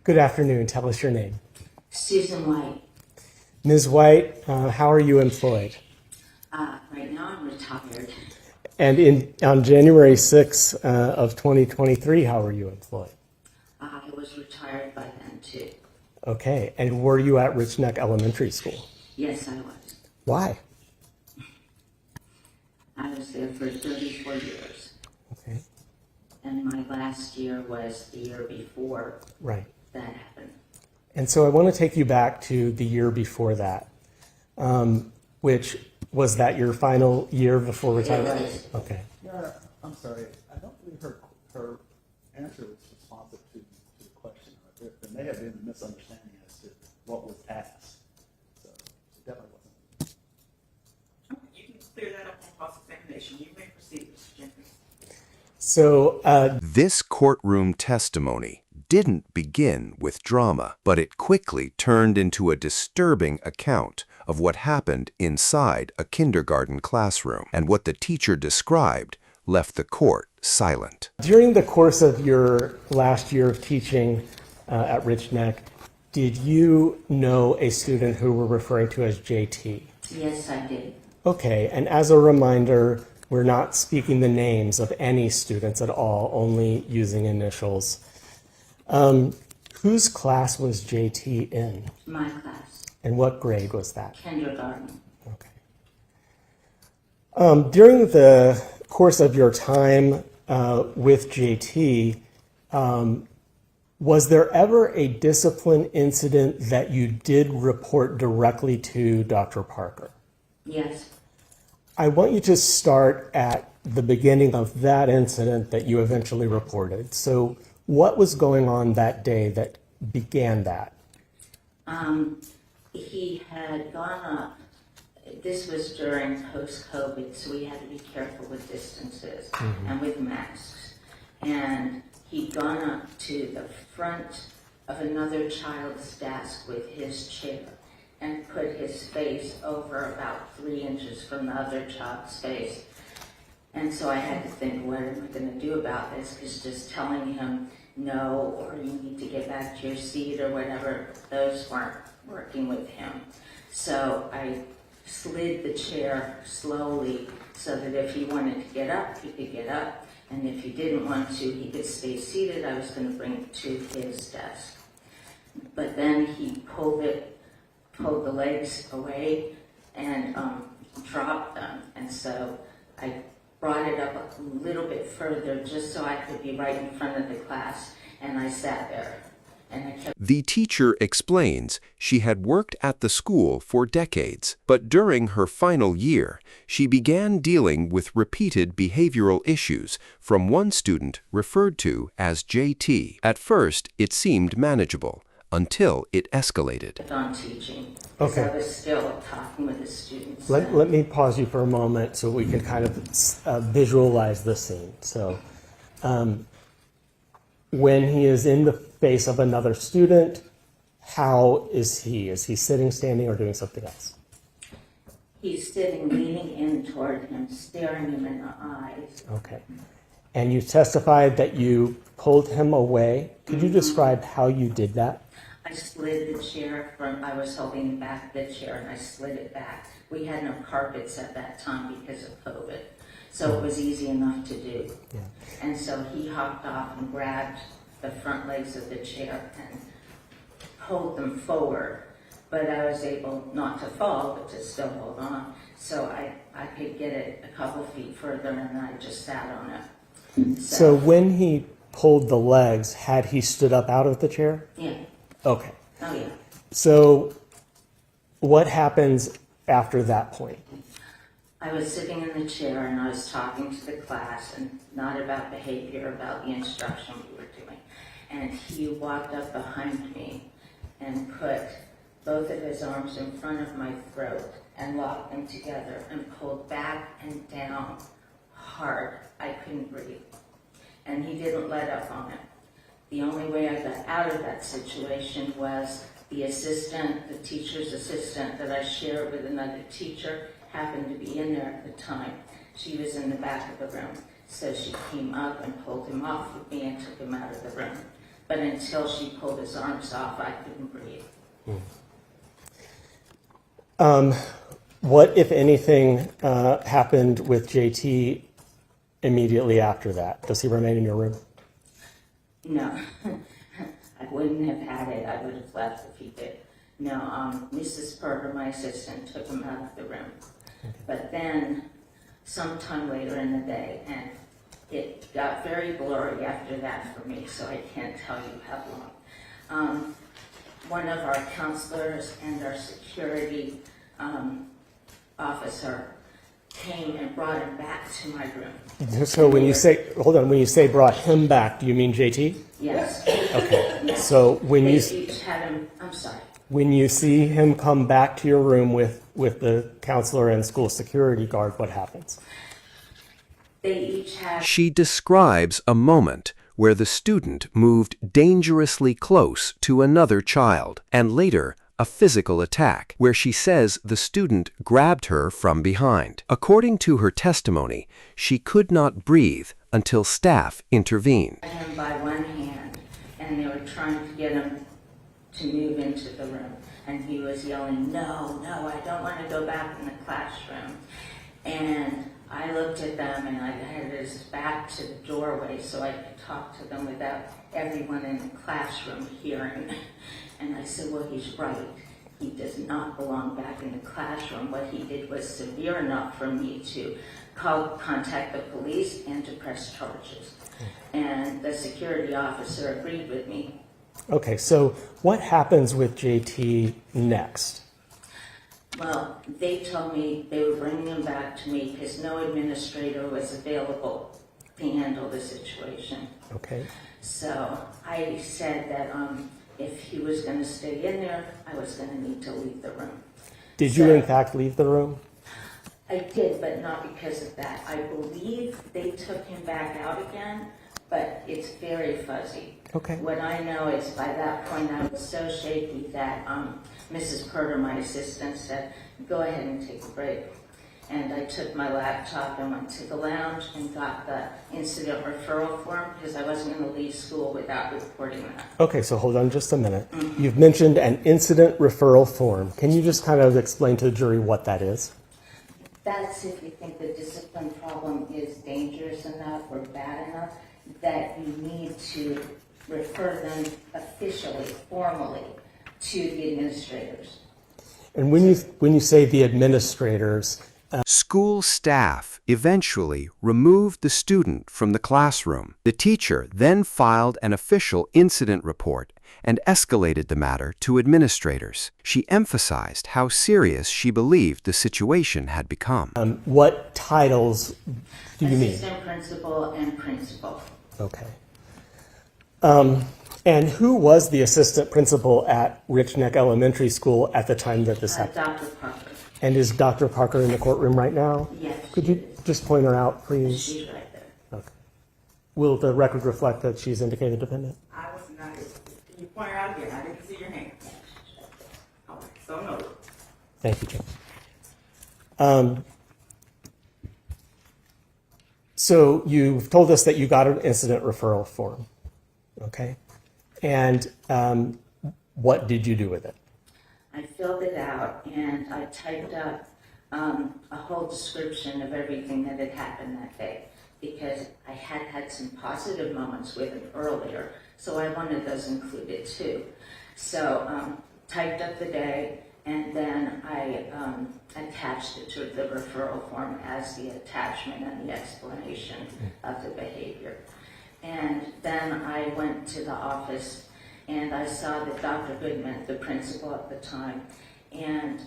Good afternoon. Tell us your name. Susan White. Ms. White, how are you employed? Right now I'm retired. And on January 6th of 2023, how are you employed? I was retired by then too. Okay. And were you at Rich Neck Elementary School? Yes, I was. Why? I was there for 34 years. Okay. And my last year was the year before Right. that happened. And so I want to take you back to the year before that, which was that your final year before retirement? It was. Okay. Yeah, I'm sorry. I don't believe her answer was responsive to the question. There may have been a misunderstanding as to what was asked. So it definitely wasn't. You can clear that up on cross-examination. You may proceed, Mr. Jenkins. So This courtroom testimony didn't begin with drama, but it quickly turned into a disturbing account of what happened inside a kindergarten classroom, and what the teacher described left the court silent. during the course of your last year of teaching at Rich Neck, did you know a student who we're referring to as JT? Yes, I did. Okay, and as a reminder, we're not speaking the names of any students at all, only using initials. Whose class was JT in? My class, And what grade was that? kindergarten. Okay. During the course of your time with JT, was there ever a discipline incident that you did report directly to Dr. Parker? Yes. I want you to start at the beginning of that incident that you eventually reported. So what was going on that day that began that? He had gone up. This was during post-COVID, so we had to be careful with distances and with masks. And he'd gone up to the front of another child's desk with his chair and put his face over about 3 inches from the other child's face. And so I had to think, what am I going to do about this? Because just telling him no, or you need to get back to your seat or whatever, those weren't working with him. So I slid the chair slowly so that if he wanted to get up, he could get up. And if he didn't want to, he could stay seated. I was going to bring it to his desk. But then he pulled the legs away and dropped them. And so I brought it up a little bit further just so I could be right in front of the class. And I sat there. And I kept. The teacher explains she had worked at the school for decades, but during her final year, she began dealing with repeated behavioral issues from one student referred to as JT. At first, it seemed manageable, until it escalated. On teaching. Because Okay. I was still talking with the students. Let me pause you for a moment so we can kind of visualize the scene. So when he is in the face of another student, how is he? Is he sitting, standing, or doing something else? He's sitting, leaning in toward him, staring him in the eyes. Okay. And you testified that you pulled him away. Could you describe how you did that? I slid the chair I was holding the back of the chair and I slid it back. We had no carpets at that time because of COVID. So it was easy enough to do. Yeah. And so he hopped off and grabbed the front legs of the chair and pulled them forward. But I was able not to fall, but to still hold on. So I could get it a couple feet further and I just sat on it. So when he pulled the legs, had he stood up out of the chair? Yeah. Okay. Oh yeah. So what happens after that point? I was sitting in the chair and I was talking to the class, and not about behavior, about the instruction we were doing. And he walked up behind me and put both of his arms in front of my throat and locked them together and pulled back and down hard. I couldn't breathe. And he didn't let up on it. The only way I got out of that situation was the assistant, the teacher's assistant that I shared with another teacher, happened to be in there at the time. She was in the back of the room. So she came up and pulled him off with me and took him out of the room. but until she pulled his arms off, I couldn't breathe. What, if anything, happened with JT immediately after that? Does he remain in your room? No, I wouldn't have had it. I would have left if he did. No, Mrs. Perger, my assistant, took him out of the room. But then, sometime later in the day, and it got very blurry after that for me, so I can't tell you how long. One of our counselors and our security officer came and brought him back to my room. So when you say, hold on, when you say brought him back, do you mean JT? Yes. Okay. So when They you each had him, I'm sorry. when you see him come back to your room with the counselor and school security guard, what happens? They each had She describes a moment where the student moved dangerously close to another child, and later a physical attack, where she says the student grabbed her from behind. According to her testimony, she could not breathe until staff intervened. him by one hand, and they were trying to get him to move into the room. And he was yelling, no, no, I don't want to go back in the classroom. And I looked at them, and I had his back to the doorway so I could talk to them without everyone in the classroom hearing. And I said, well, he's right. He does not belong back in the classroom. What he did was severe enough for me to contact the police and to press charges. And the security officer agreed with me. Okay, so what happens with JT next? Well, they told me they were bringing him back to me because no administrator was available to handle the situation. Okay. So I said that if he was going to stay in there, I was going to need to leave the room. Did you in fact leave the room? I did, but not because of that. I believe they took him back out again, but it's very fuzzy. Okay. What I know is by that point I was so shaky that Mrs. Perger, my assistant, said, go ahead and take a break. And I took my laptop and went to the lounge and got the incident referral form because I wasn't going to leave school without reporting that. Okay, so hold on just a minute. You've mentioned an incident referral form. Can you just kind of explain to the jury what that is? That's if you think the discipline problem is dangerous enough or bad enough that you need to refer them officially, formally, to the administrators. And when you say the administrators, School staff eventually removed the student from the classroom. The teacher then filed an official incident report and escalated the matter to administrators. She emphasized how serious she believed the situation had become. what titles do you mean? Assistant principal and principal. Okay. And who was the assistant principal at Rich Neck Elementary School at the time that this happened? Dr. Parker. And is Dr. Parker in the courtroom right now? Yes. Could you just point her out, please? She's right there. Okay. Will the record reflect that she's indicated dependent? I was not, can you point her out again? I didn't see your hand. All right, so no. Thank you, Jim. So you've told us that you got an incident referral form, okay? And what did you do with it? I filled it out and I typed up a whole description of everything that had happened that day because I had had some positive moments with him earlier, so I wanted those included too. So typed up the day and then I attached it to the referral form as the attachment and the explanation of the behavior. And then I went to the office and I saw that Dr. Goodman, the principal at the time, and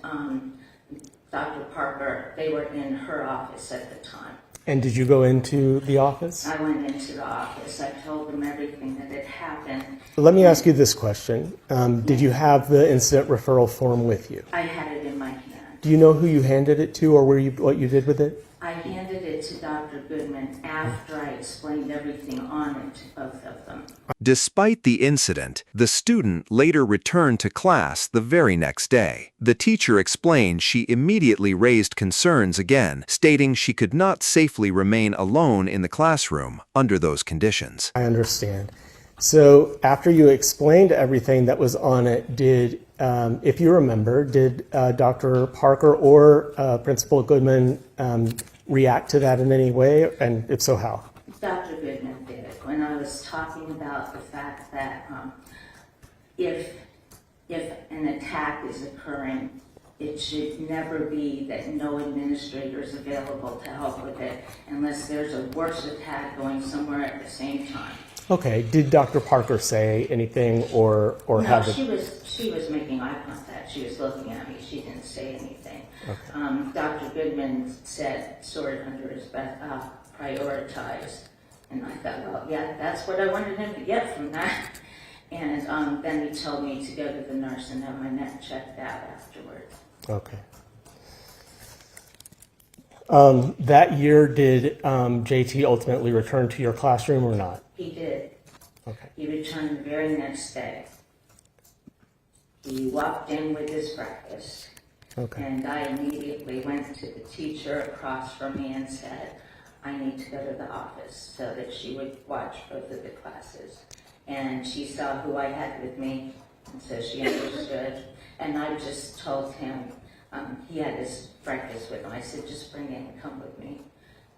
Dr. Parker, they were in her office at the time. And did you go into the office? I went into the office. I told them everything that had happened. Let me ask you this question. Did you have the incident referral form with you? I had it in my hand. Do you know who you handed it to or what you did with it? I handed it to Dr. Goodman after I explained everything on it to both of them. Despite the incident, the student later returned to class the very next day. The teacher explained she immediately raised concerns again, stating she could not safely remain alone in the classroom under those conditions. I understand. So after you explained everything that was on it, if you remember, did Dr. Parker or Principal Goodman react to that in any way? And if so, how? Dr. Goodman did. When I was talking about the fact that if an attack is occurring, it should never be that no administrator is available to help with it unless there's a worse attack going somewhere at the same time. Okay. Did Dr. Parker say anything or No, have it? she was making eye contact. She was looking at me. She didn't say anything. Okay. Dr. Goodman said, sort of under his breath, prioritize. And I thought, well, yeah, that's what I wanted him to get from that. And then he told me to go to the nurse and have my neck checked out afterwards. Okay. That year, did JT ultimately return to your classroom or not? He did. Okay. He returned the very next day. He walked in with his breakfast. Okay. And I immediately went to the teacher across from me and said, I need to go to the office so that she would watch both of the classes. And she saw who I had with me, and so she understood. And I just told him, he had his breakfast with him. I said, just bring it and come with me.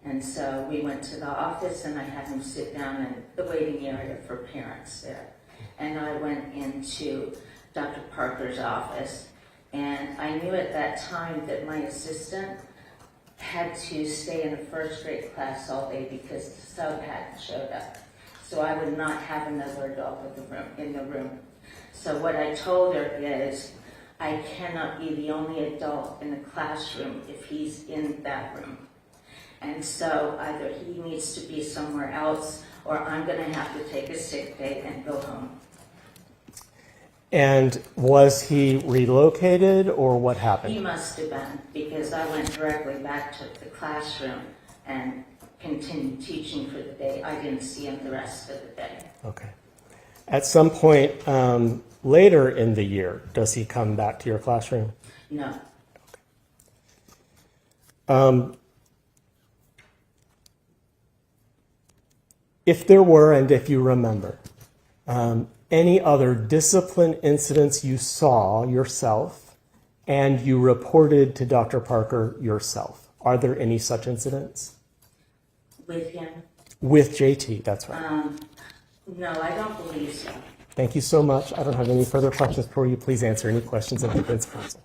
And so we went to the office and I had him sit down in the waiting area for parents there. And I went into Dr. Parker's office, and I knew at that time that my assistant had to stay in a first grade class all day because the sub hadn't showed up. So I would not have another adult in the room. So what I told her is, I cannot be the only adult in the classroom if he's in that room. And so either he needs to be somewhere else or I'm going to have to take a sick day and go home. And was he relocated or what He happened? must have been, because I went directly back to the classroom and continued teaching for the day. I didn't see him the rest of the day. Okay. At some point later in the year, does he come back to your classroom? No. If there were, and if you remember, any other discipline incidents you saw yourself and you reported to Dr. Parker yourself, are there any such incidents? With him? With JT, that's right. No, I don't believe so. Thank you so much. I don't have any further questions for you. Please answer any questions of the defense counsel.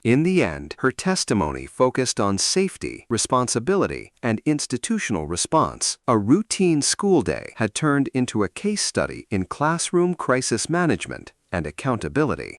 In the end, her testimony focused on safety, responsibility, and institutional response. A routine school day had turned into a case study in classroom crisis management and accountability.